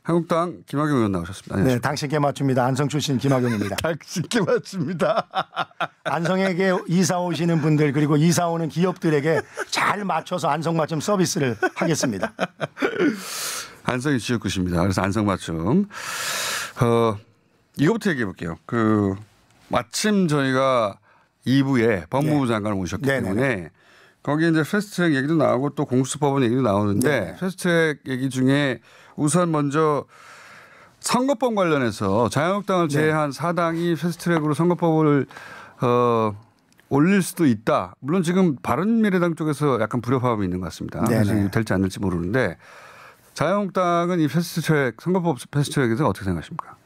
한국당 김학용 의원 나오셨습니다. 네, 당신께 맞춥니다. 안성 출신 김학용입니다. 당신께 맞춥니다. 안성에게 이사 오시는 분들 그리고 이사 오는 기업들에게 잘 맞춰서 안성 맞춤 서비스를 하겠습니다. 안성이 지역구십니다. 그래서 안성 맞춤. 이거부터 얘기해 볼게요. 마침 저희가 2부에 법무부 장관을 모셨기 때문에 거기 이제 패스트트랙 얘기도 나오고 또 공수처법원 얘기도 나오는데 패스트트랙 얘기 중에 우선 먼저 선거법 관련해서 자유한국당을 제외한 사당이 패스트트랙으로 선거법을 올릴 수도 있다. 물론 지금 바른미래당 쪽에서 약간 불협화음이 있는 것 같습니다. 그래서 될지 안 될지 모르는데 자유한국당은 이 패스트트랙 선거법 패스트트랙에 대해서 어떻게 생각하십니까?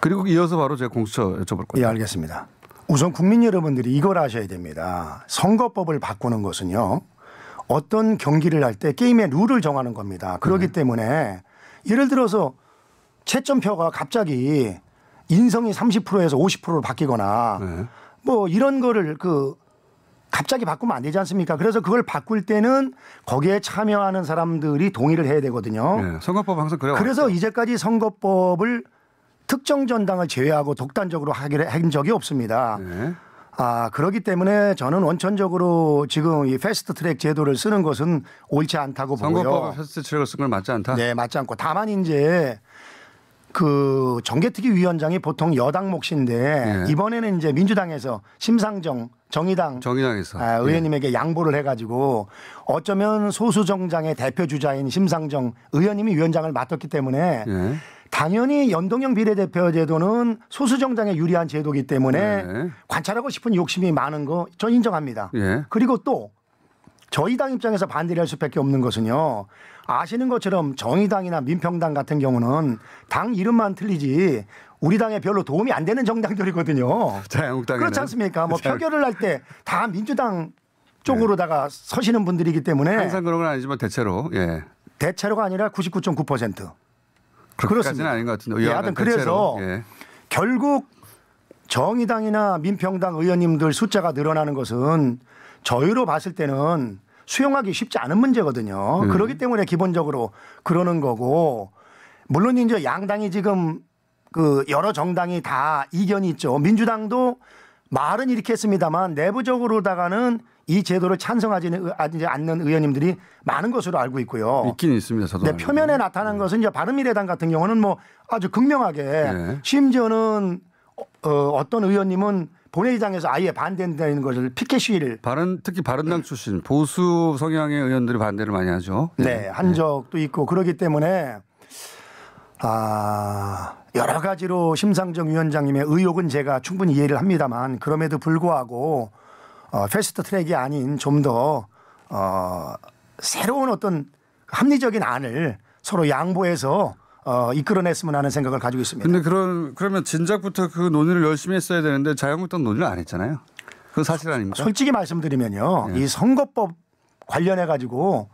그리고 이어서 바로 제가 공수처 여쭤볼 거예요. 예, 알겠습니다. 우선 국민 여러분들이 이걸 아셔야 됩니다. 선거법을 바꾸는 것은요. 어떤 경기를 할 때 게임의 룰을 정하는 겁니다. 그렇기 때문에 예를 들어서 채점표가 갑자기 인성이 30%에서 50%로 바뀌거나 뭐 이런 거를 갑자기 바꾸면 안 되지 않습니까? 그래서 그걸 바꿀 때는 거기에 참여하는 사람들이 동의를 해야 되거든요. 네, 선거법은 항상 그래요. 그래서 이제까지 선거법을 특정 정당을 제외하고 독단적으로 한 적이 없습니다. 네. 그렇기 때문에 저는 원천적으로 지금 이 패스트트랙 제도를 쓰는 것은 옳지 않다고 보고요. 선거법에 패스트트랙을 쓴 건 맞지 않다? 네, 맞지 않고 다만 이제 정개특위위원장이 보통 여당 몫인데 이번에는 이제 민주당에서 심상정 정의당에서 의원님에게 양보를 해가지고 어쩌면 소수 정당의 대표 주자인 심상정 의원님이 위원장을 맡았기 때문에 당연히 연동형 비례대표 제도는 소수 정당에 유리한 제도이기 때문에 관찰하고 싶은 욕심이 많은 거 저 인정합니다. 그리고 또 저희 당 입장에서 반대를 할 수밖에 없는 것은요. 아시는 것처럼 정의당이나 민평당 같은 경우는 당 이름만 틀리지 우리 당에 별로 도움이 안 되는 정당들이거든요. 자유한국당에는. 그렇지 않습니까? 뭐 표결을 할 때 다 민주당 쪽으로다가 서시는 분들이기 때문에 항상 그런 건 아니지만 대체로. 대체로가 아니라 99.9%. 그렇습니다. 아닌 것 같은데. 하여튼 그래서 결국 정의당이나 민평당 의원님들 숫자가 늘어나는 것은 저희로 봤을 때는 수용하기 쉽지 않은 문제거든요. 그렇기 때문에 기본적으로 그러는 거고 물론 이제 양당이 지금 여러 정당이 다 이견이 있죠. 민주당도 말은 이렇게 했습니다만 내부적으로다가는 이 제도를 찬성하지 않는 의원님들이 많은 것으로 알고 있고요. 있긴 있습니다. 저도. 네, 표면에 나타난 것은 이제 바른미래당 같은 경우는 뭐 아주 극명하게 심지어는 어떤 의원님은 본회의장에서 아예 반대한다는 것을 피켓 시위를 특히 바른당 출신 보수 성향의 의원들이 반대를 많이 하죠. 한 적도 있고 그렇기 때문에 여러 가지로 심상정 위원장님의 의혹은 제가 충분히 이해를 합니다만 그럼에도 불구하고 패스트 트랙이 아닌 좀 더 새로운 어떤 합리적인 안을 서로 양보해서 이끌어냈으면 하는 생각을 가지고 있습니다. 그런데 그러면 진작부터 그 논의를 열심히 했어야 되는데 자유한국당 논의를 안 했잖아요. 그건 사실 아닙니까? 솔직히 말씀드리면요. 이 선거법 관련해 가지고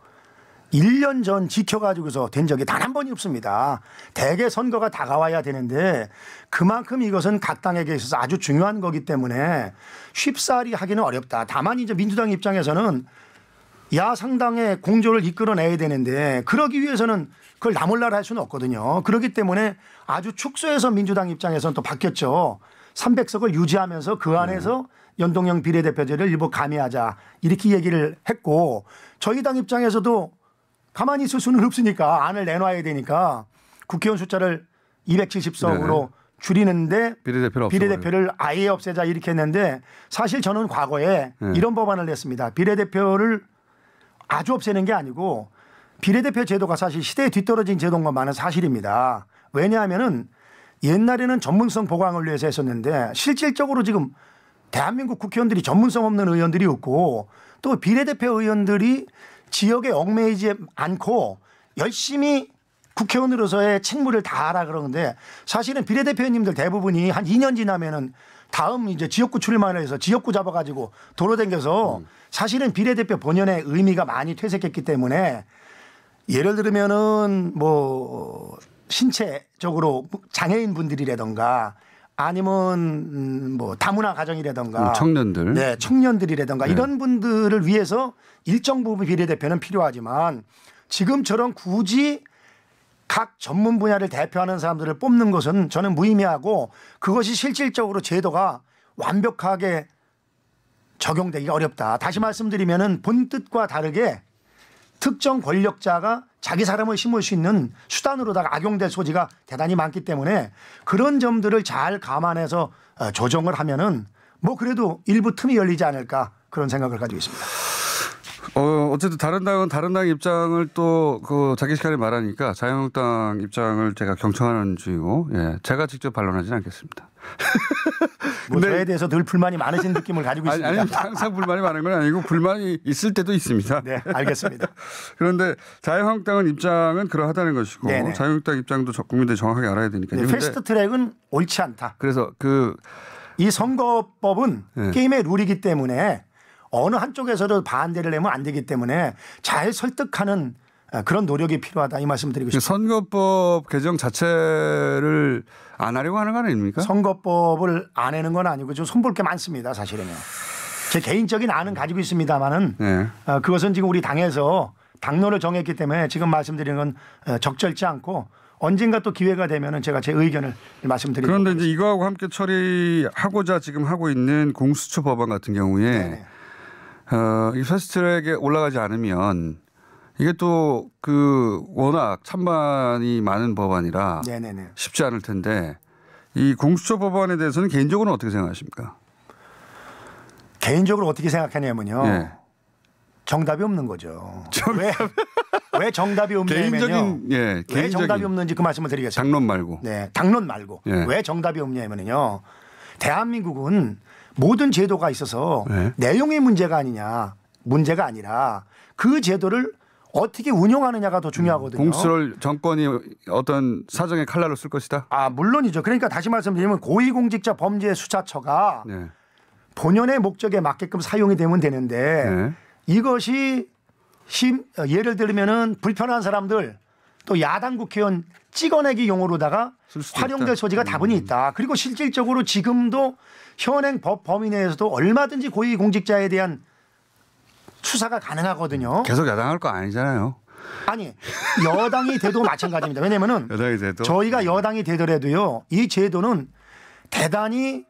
1년 전 지켜가지고서 된 적이 단 한 번이 없습니다. 대개 선거가 다가와야 되는데 그만큼 이것은 각 당에게 있어서 아주 중요한 거기 때문에 쉽사리 하기는 어렵다. 다만 이제 민주당 입장에서는 야상당의 공조를 이끌어내야 되는데 그러기 위해서는 그걸 나몰라라 할 수는 없거든요. 그렇기 때문에 아주 축소해서 민주당 입장에서는 또 바뀌었죠. 300석을 유지하면서 그 안에서 연동형 비례대표제를 일부 가미하자 이렇게 얘기를 했고 저희 당 입장에서도 가만히 있을 수는 없으니까 안을 내놔야 되니까 국회의원 숫자를 270석으로 줄이는데 비례대표를 아예 없애자 이렇게 했는데 사실 저는 과거에 이런 법안을 냈습니다. 비례대표를 아주 없애는 게 아니고 비례대표 제도가 사실 시대에 뒤떨어진 제도인 것만은 사실입니다. 왜냐하면은 옛날에는 전문성 보강을 위해서 했었는데 실질적으로 지금 대한민국 국회의원들이 전문성 없는 의원들이 없고 또 비례대표 의원들이 지역에 얽매이지 않고 열심히 국회의원으로서의 책무를 다하라 그러는데 사실은 비례대표님들 대부분이 한 2년 지나면은 다음 이제 지역구 출마를 해서 지역구 잡아가지고 돌아다녀서 사실은 비례대표 본연의 의미가 많이 퇴색했기 때문에 예를 들면은 뭐 신체적으로 장애인 분들이라든가 아니면 뭐 다문화 가정이라든가 청년들이라든가 이런 분들을 위해서 일정 부분 비례대표는 필요하지만 지금처럼 굳이 각 전문 분야를 대표하는 사람들을 뽑는 것은 저는 무의미하고 그것이 실질적으로 제도가 완벽하게 적용되기가 어렵다. 다시 말씀드리면은 본뜻과 다르게 특정 권력자가 자기 사람을 심을 수 있는 수단으로다가 악용될 소지가 대단히 많기 때문에 그런 점들을 잘 감안해서 조정을 하면은 뭐 그래도 일부 틈이 열리지 않을까 그런 생각을 가지고 있습니다. 어쨌든 다른 당은 다른 당 입장을 또 그 자기 시간에 말하니까 자유한국당 입장을 제가 경청하는 중이고, 예, 제가 직접 반론하지는 않겠습니다. 뭐 저에 대해서 늘 불만이 많으신 느낌을 가지고 있습니다. 아니 항상 불만이 많은 건 아니고 불만이 있을 때도 있습니다. 네, 알겠습니다. 그런데 자유한국당은 입장은 그러하다는 것이고, 네네. 자유한국당 입장도 국민들이 정확하게 알아야 되니까요. 네, 패스트트랙은 옳지 않다. 그래서 이 선거법은 네. 게임의 룰이기 때문에 어느 한쪽에서도 반대를 내면 안 되기 때문에 잘 설득하는 그런 노력이 필요하다 이 말씀드리고 싶습니다. 선거법 개정 자체를 안 하려고 하는 거 아닙니까? 선거법을 안 하는 건 아니고 좀 손볼 게 많습니다. 사실은요. 제 개인적인 안은 가지고 있습니다만은 네. 그것은 지금 우리 당에서 당론을 정했기 때문에 지금 말씀드리는 건 적절치 않고 언젠가 또 기회가 되면은 제가 제 의견을 말씀드리겠습니다. 그런데 이제 이거하고 함께 처리하고자 지금 하고 있는 공수처 법안 같은 경우에 네네. 이 패스트트랙에 올라가지 않으면 이게 또 워낙 찬반이 많은 법안이라 네네네. 쉽지 않을 텐데 이 공수처 법안에 대해서는 개인적으로는 어떻게 생각하십니까? 개인적으로 어떻게 생각하냐면요. 네. 정답이 없는 거죠. 왜 정답이 없냐면요. 왜 정답이 없는지 그 말씀을 드리겠습니다. 당론 말고. 네, 당론 말고. 예. 왜 정답이 없냐면요. 대한민국은 모든 제도가 있어서 네. 내용의 문제가 아니라 그 제도를 어떻게 운영하느냐가 더 중요하거든요. 공수처를 정권이 어떤 사정의 칼날로 쓸 것이다? 물론이죠. 그러니까 다시 말씀드리면 고위공직자 범죄수사처가 네. 본연의 목적에 맞게끔 사용이 되면 되는데 네. 이것이 예를 들면은 불편한 사람들 또 야당 국회의원 찍어내기 용어로다가 활용될 있다. 소지가 다분히 있다. 그리고 실질적으로 지금도 현행 법 범위 내에서도 얼마든지 고위공직자에 대한 수사가 가능하거든요. 계속 야당할 거 아니잖아요. 아니 여당이 돼도 마찬가지입니다. 왜냐하면은 여당이 돼도? 저희가 여당이 되더라도요. 이 제도는 대단히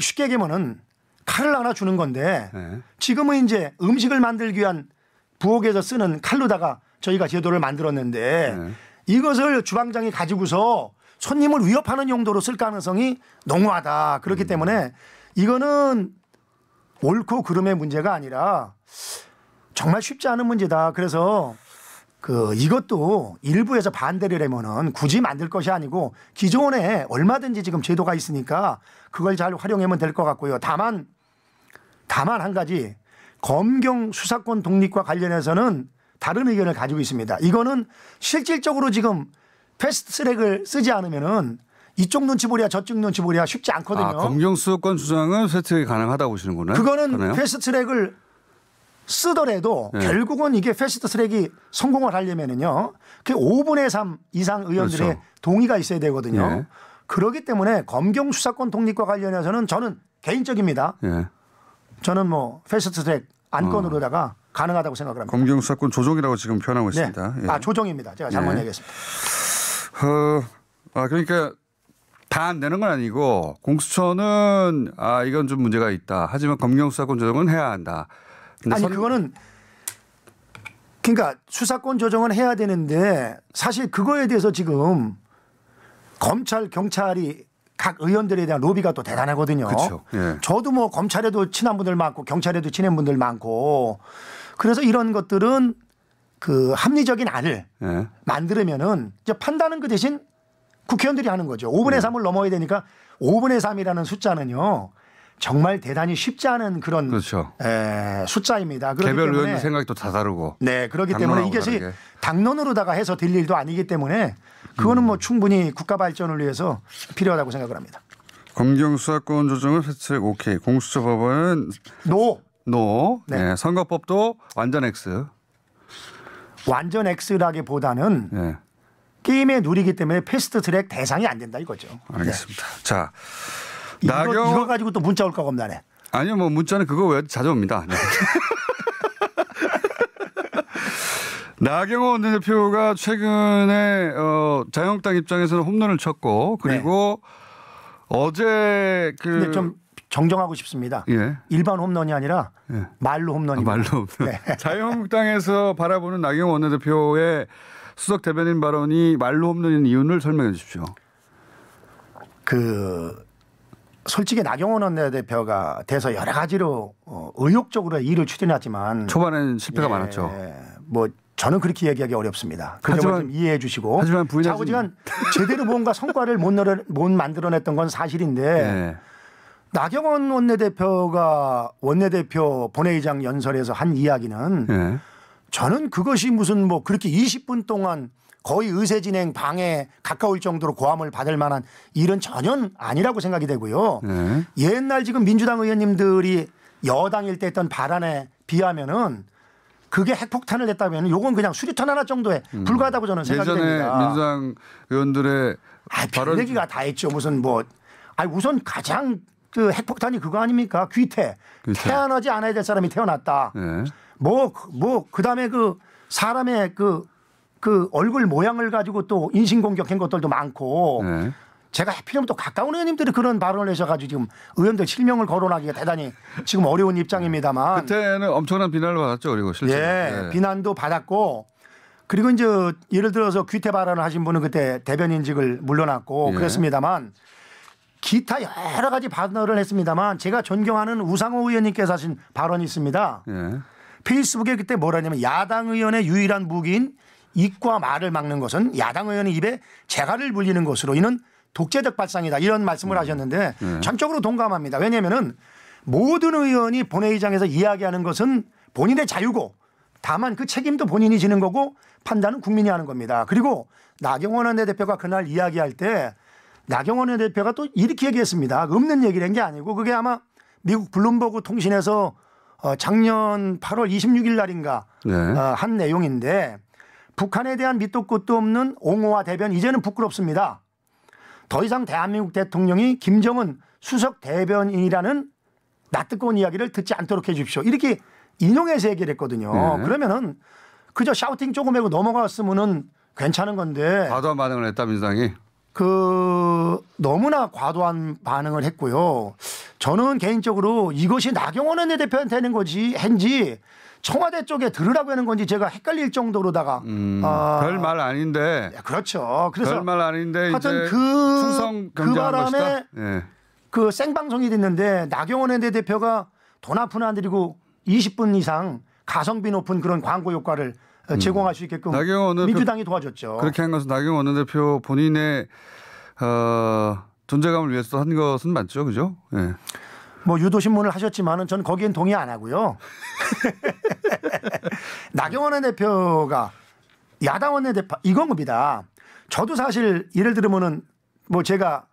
쉽게 얘기하면은 칼을 하나 주는 건데 네. 지금은 이제 음식을 만들기 위한 부엌에서 쓰는 칼로다가 저희가 제도를 만들었는데 네. 이것을 주방장이 가지고서 손님을 위협하는 용도로 쓸 가능성이 농후하다. 그렇기 때문에 이거는 옳고 그름의 문제가 아니라 정말 쉽지 않은 문제다. 그래서 이것도 일부에서 반대를 하면은 굳이 만들 것이 아니고 기존에 얼마든지 지금 제도가 있으니까 그걸 잘 활용하면 될 것 같고요. 다만 한 가지 검경 수사권 독립과 관련해서는 다른 의견을 가지고 있습니다. 이거는 실질적으로 지금 패스트트랙을 쓰지 않으면은 이쪽 눈치 보랴 저쪽 눈치 보랴 쉽지 않거든요. 검경 수사권 주장은 패스트트랙이 가능하다고 보시는구나. 그거는 패스트트랙을 쓰더라도 네. 결국은 이게 패스트트랙이 성공을 하려면은요. 그 5분의 3 이상 의원들의 그렇죠. 동의가 있어야 되거든요. 네. 그렇기 때문에 검경 수사권 독립과 관련해서는 저는 개인적입니다. 네. 저는 패스트트랙 안건으로다가 가능하다고 생각을 합니다. 검경 수사권 조정이라고 지금 표현하고 있습니다. 네. 조정입니다. 제가 잘못 얘기했습니다. 그러니까 다 안 되는 건 아니고 공수처는 이건 좀 문제가 있다. 하지만 검경 수사권 조정은 해야 한다. 그거는 그러니까 수사권 조정은 해야 되는데 사실 그거에 대해서 지금 검찰 경찰이 각 의원들에 대한 로비가 또 대단하거든요. 그렇죠. 예. 저도 검찰에도 친한 분들 많고 경찰에도 친한 분들 많고 그래서 이런 것들은 합리적인 안을 만들면은 이제 판단은 그 대신 국회의원들이 하는 거죠. 5분의 3을 넘어야 되니까 5분의 3이라는 숫자는요. 정말 대단히 쉽지 않은 그런 그렇죠. 숫자입니다. 개별 의원들 생각이 또 다 다르고. 네, 그렇기 때문에 이것이 당론으로다가 해서 될 일도 아니기 때문에 그거는 충분히 국가 발전을 위해서 필요하다고 생각을 합니다. 검경 수사권 조정은 패스트트랙 오케이. 공수처 법안은 노. 네. 선거법도 완전 X. 완전 X라기보다는 네. 게임의 룰이기 때문에 패스트트랙 대상이 안 된다 이거죠. 알겠습니다. 네. 자. 이거 가지고 또 문자 올까 겁나네. 아니요, 문자는 그거 왜 자주 옵니다. 네. 나경원 원내대표가 최근에 자유한국당 입장에서는 홈런을 쳤고 그리고 어제 근데 좀 정정하고 싶습니다. 예. 일반 홈런이 아니라 말로 홈런입니다. 말로 홈런. 네. 자유한국당에서 바라보는 나경원 원내대표의 수석 대변인 발언이 말로 홈런인 이유를 설명해 주십시오. 솔직히 나경원 원내대표가 돼서 여러 가지로 의욕적으로 일을 추진했지만 초반에는 실패가 많았죠. 뭐 저는 그렇게 얘기하기 어렵습니다. 그 점을 좀 이해해 주시고. 하지만 자우지간 제대로 뭔가 성과를 못 만들어냈던 건 사실인데 나경원 원내대표가 원내대표 본회의장 연설에서 한 이야기는 저는 그것이 무슨 뭐 그렇게 20분 동안 거의 의회 진행 방해에 가까울 정도로 고함을 받을 만한 일은 전혀 아니라고 생각이 되고요. 옛날 지금 민주당 의원님들이 여당일 때 했던 발언에 비하면은 그게 핵폭탄을 냈다면 요건 그냥 수류탄 하나 정도에 불과하다고 저는 생각이 됩니다. 예전에 민주당 의원들의 발언 얘기가 다 했죠. 무슨 우선 가장 그 핵폭탄이 그거 아닙니까? 귀태. 태어나지 않아야 될 사람이 태어났다. 그다음에 그 사람의 그 얼굴 모양을 가지고 또 인신공격한 것들도 많고 제가 하필이면 또 가까운 의원님들이 그런 발언을 하셔가지고 지금 의원들 실명을 거론하기가 대단히 지금 어려운 입장입니다만 그때는 엄청난 비난을 받았죠. 그리고 실제로. 비난도 받았고 그리고 이제 예를 들어서 귀태 발언을 하신 분은 그때 대변인직을 물러났고 그랬습니다만 기타 여러 가지 발언을 했습니다만 제가 존경하는 우상호 의원님께서 하신 발언이 있습니다. 페이스북에 그때 뭐라냐면 야당 의원의 유일한 무기인 입과 말을 막는 것은 야당 의원의 입에 재갈을 물리는 것으로 이는 독재적 발상이다. 이런 말씀을 하셨는데 전적으로 동감합니다. 왜냐하면은 모든 의원이 본회의장에서 이야기하는 것은 본인의 자유고 다만 그 책임도 본인이 지는 거고 판단은 국민이 하는 겁니다. 그리고 나경원 원내대표가 그날 이야기할 때 나경원 원내대표가 또 이렇게 얘기했습니다. 없는 얘기를 한 게 아니고 그게 아마 미국 블룸버그 통신에서 작년 8월 26일 날인가 한 내용인데 북한에 대한 밑도 끝도 없는 옹호와 대변 이제는 부끄럽습니다. 더 이상 대한민국 대통령이 김정은 수석 대변인이라는 낯뜨거운 이야기를 듣지 않도록 해 주십시오. 이렇게 인용해서 얘기를 했거든요. 그러면은 그저 샤우팅 조금 하고 넘어갔으면은 괜찮은 건데 과도한 반응을 했다 민주당이. 너무나 과도한 반응을 했고요. 저는 개인적으로 이것이 나경원 원내대표한테 하는 거지 한지 청와대 쪽에 들으라고 하는 건지 제가 헷갈릴 정도로다가 별 말 아닌데. 그렇죠. 그래서 별 말 아닌데 하여튼 이제 충성 경쟁하는 바람에 것이다. 그 생방송이 됐는데 나경원 원내대표가 돈 한 푼 안 들이고 20분 이상 가성비 높은 그런 광고 효과를 제공할 수 있게끔 민주당이 도와줬죠. 그렇게 한 것은 나경원 원내대표 본인의 존재감을 위해서 한 것은 맞죠, 그죠? 뭐 유도신문을 하셨지만은 저는 거기엔 동의 안 하고요. 나경원 원내대표가 야당 원내대표 이건 겁니다. 저도 사실 예를 들면은 뭐 제가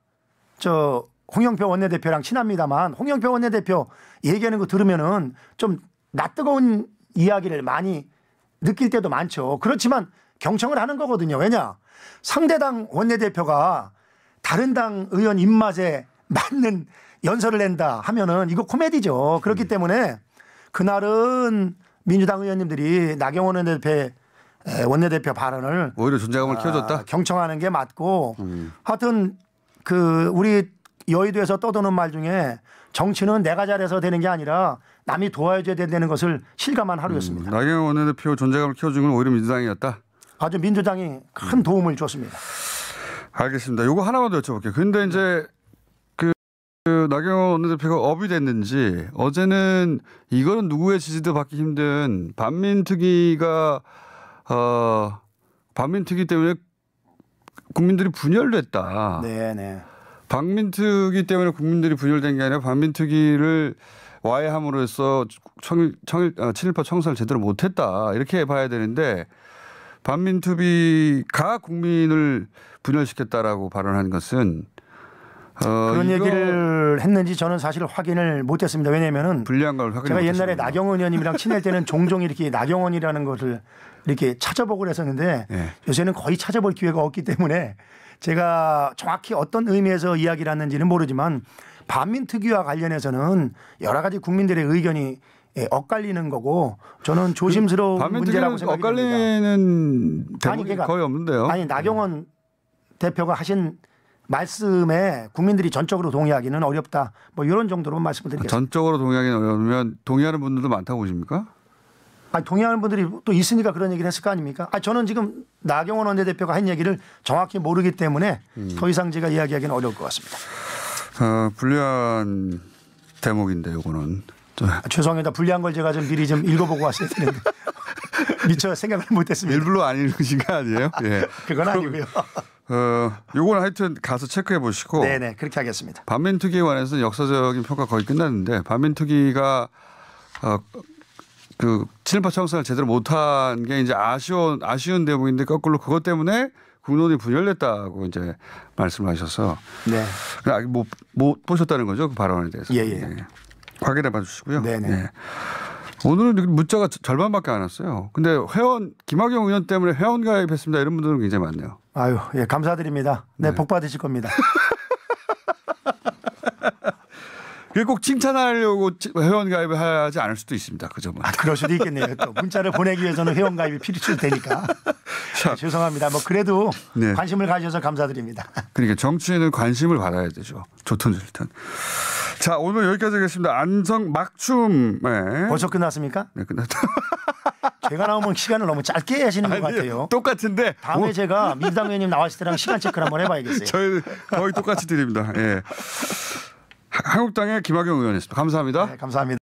홍영표 원내대표랑 친합니다만 홍영표 원내대표 얘기하는 거 들으면은 좀 낯뜨거운 이야기를 많이 느낄 때도 많죠. 그렇지만 경청을 하는 거거든요. 왜냐? 상대당 원내대표가 다른 당 의원 입맛에 맞는 연설을 낸다 하면은 이거 코미디죠. 그렇기 때문에 그날은 민주당 의원님들이 나경원 원내대표 발언을 오히려 존재감을 키워줬다. 경청하는 게 맞고 하여튼 우리 여의도에서 떠도는 말 중에 정치는 내가 잘해서 되는 게 아니라 남이 도와줘야 된다는 것을 실감한 하루였습니다. 나경원 원내대표 존재감을 키워준 건 오히려 민주당이었다. 아주 민주당이 큰 도움을 줬습니다. 알겠습니다. 요거 하나만 더 여쭤볼게요. 근데 이제 나경원 원내대표가 업이 됐는지 어제는 이거는 누구의 지지도 받기 힘든 반민특위가 반민특위 때문에 국민들이 분열됐다. 네네. 반민특위 때문에 국민들이 분열된 게 아니라 반민특위를 와해함으로 해서 7.18 청산을 제대로 못했다. 이렇게 봐야 되는데 반민특위가 국민을 분열시켰다라고 발언한 것은 그런 얘기를 했는지 저는 사실 확인을 못했습니다. 왜냐하면은 불리한 걸 확인. 제가 옛날에 나경원 의원님이랑 친할 때는 종종 이렇게 나경원이라는 것을 이렇게 찾아보고 그랬었는데 요새는 거의 찾아볼 기회가 없기 때문에 제가 정확히 어떤 의미에서 이야기를 했는지는 모르지만 반민특위와 관련해서는 여러 가지 국민들의 의견이 엇갈리는 거고 저는 조심스러운 문제라고 생각이 듭니다. 엇갈리는 대목이 거의 없는데요. 아니 나경원 대표가 하신 말씀에 국민들이 전적으로 동의하기는 어렵다. 뭐 이런 정도로 말씀을 드리겠습니다. 전적으로 동의하기는 어려우면 동의하는 분들도 많다고 보십니까? 아니, 동의하는 분들이 또 있으니까 그런 얘기를 했을 거 아닙니까? 저는 지금 나경원 원내대표가 한 얘기를 정확히 모르기 때문에 더 이상 제가 이야기하기는 어려울 것 같습니다. 불리한 대목인데 요거는. 죄송합니다. 불리한 걸 제가 좀 미리 좀 읽어보고 왔어야 되는데 미처 생각을 못했습니다. 일부러 안 읽으신 거 아니에요? 예. 그건 아니고요. 요건 하여튼 가서 체크해 보시고. 네네 그렇게 하겠습니다. 반민특위에 관해서는 역사적인 평가 거의 끝났는데 반민특위가 그 친일파 청산을 제대로 못한 게 이제 아쉬운 대목인데 거꾸로 그것 때문에 국론이 분열됐다고 이제 말씀하셔서 네. 아직 못 보셨다는 거죠 그 발언에 대해서. 예. 네. 확인해 봐 주시고요. 네네. 네. 오늘은 문자가 절반밖에 안 왔어요. 근데 김학용 의원 때문에 회원 가입했습니다 이런 분들은 굉장히 많네요. 아유, 예, 감사드립니다. 네, 복 받으실 겁니다. 그게 꼭 칭찬하려고 회원 가입을 하지 않을 수도 있습니다. 그 점은. 그럴 수도 있겠네요. 또 문자를 보내기 위해서는 회원 가입이 필수되니까. 네, 죄송합니다. 뭐 그래도 네. 관심을 가져서 감사드립니다. 그러니까 정치인은 관심을 받아야 되죠. 좋든 싫든. 자 오늘 여기까지 하겠습니다. 안성 막춤. 네. 벌써 끝났습니까? 네 끝났다. 제가 나오면 시간을 너무 짧게 하시는 것 같아요. 똑같은데. 다음에 제가 민주당 의원님 나왔을 때랑 시간 체크를 한번 해봐야겠어요. 저희 거의 똑같이 드립니다. 예. 한국당의 김학용 의원이었습니다. 감사합니다. 네, 감사합니다.